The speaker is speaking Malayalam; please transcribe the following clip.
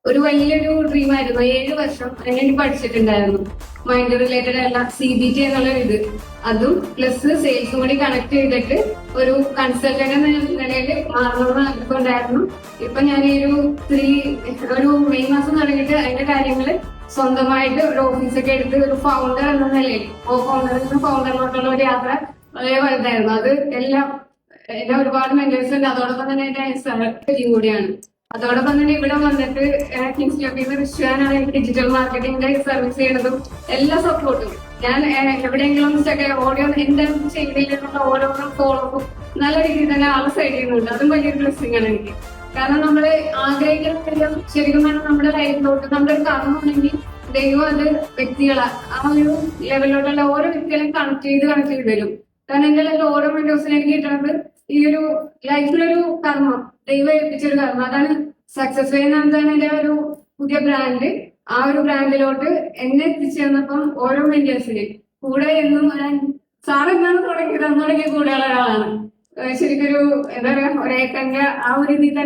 ഒരു വലിയൊരു ഡ്രീം ആയിരുന്നു. 7 വർഷം അങ്ങനെ പഠിച്ചിട്ടുണ്ടായിരുന്നു. മൈൻഡ് റിലേറ്റഡ് അല്ല, CBT എന്നുള്ള ഇത്, അതും പ്ലസ് സെയിൽസും കൂടി കണക്ട് ചെയ്തിട്ട് ഒരു കൺസൾട്ടന്റ് എന്ന നിലയിൽ മാറണമെന്ന് ആഗ്രഹമുണ്ടായിരുന്നു. ഇപ്പൊ ഞാൻ ഒരു മെയ് മാസം തുടങ്ങിയിട്ട് അതിന്റെ കാര്യങ്ങൾ സ്വന്തമായിട്ട് ഒരു ഓഫീസൊക്കെ എടുത്ത് ഒരു ഫൗണ്ടർ എന്ന നിലയിൽ ഫൗണ്ടറിലോട്ടുള്ള ഒരു യാത്ര വളരെ വലുതായിരുന്നു. അത് എല്ലാം ഒരുപാട് മെന്റേഴ്സ് ഉണ്ട്. അതോടൊപ്പം തന്നെ എന്റെ ടീം കൂടിയാണ്. അതോടൊപ്പം തന്നെ ഇവിടെ വന്നിട്ട് കിങ്സ് ക്ലബിൽ റിഷ്വാനാണ് എനിക്ക് ഡിജിറ്റൽ മാർക്കറ്റിംഗിന്റെ സർവീസ് ചെയ്യുന്നതും എല്ലാ സപ്പോർട്ടും. ഞാൻ എവിടെയെങ്കിലും ഓഡിയോ എന്റെ ചെയ്തിട്ടുള്ള ഓരോന്നും ഫോളോവും നല്ല രീതിയിൽ തന്നെ ആളെ സൈഡ് ചെയ്യുന്നുണ്ട്. അതും വലിയൊരു ബ്ലെസ്സിംഗ് ആണ് എനിക്ക്. കാരണം നമ്മൾ ആഗ്രഹിക്കുന്ന ശരിക്കും വേണം നമ്മുടെ ലൈഫിലോട്ട് നമ്മുടെ ഒരു കർമ്മമാണെങ്കിൽ ദൈവം അത് വ്യക്തികളെ ആ ഒരു ലെവലിലോട്ടുള്ള ഓരോ വ്യക്തികളെയും കണക്ട് ചെയ്ത് വരും. കാരണം എന്റെ ലൈഫിൽ ഓരോ വിൻഡോസിനും എനിക്ക് കിട്ടുന്നത് ഈ ഒരു ലൈഫിലൊരു കർമ്മം, ദൈവം ഏൽപ്പിച്ചൊരു കർമ്മം. അതാണ് സക്സസ് വേ എന്നാണ് എന്റെ ഒരു പുതിയ ബ്രാൻഡ്. ആ ഒരു ബ്രാൻഡിലോട്ട് എന്നെ എത്തിച്ചു തന്നപ്പം ഓരോ മെന്റേഴ്സിന് കൂടെ എന്നും സാർ എന്നാണ് തുടങ്ങിയ കൂടെയുള്ള ഒരാളാണ്. ശരിക്കൊരു എന്താ പറയാ, ഒരേക്കന്റെ ആ ഒരു ഇതിൽ തന്നെ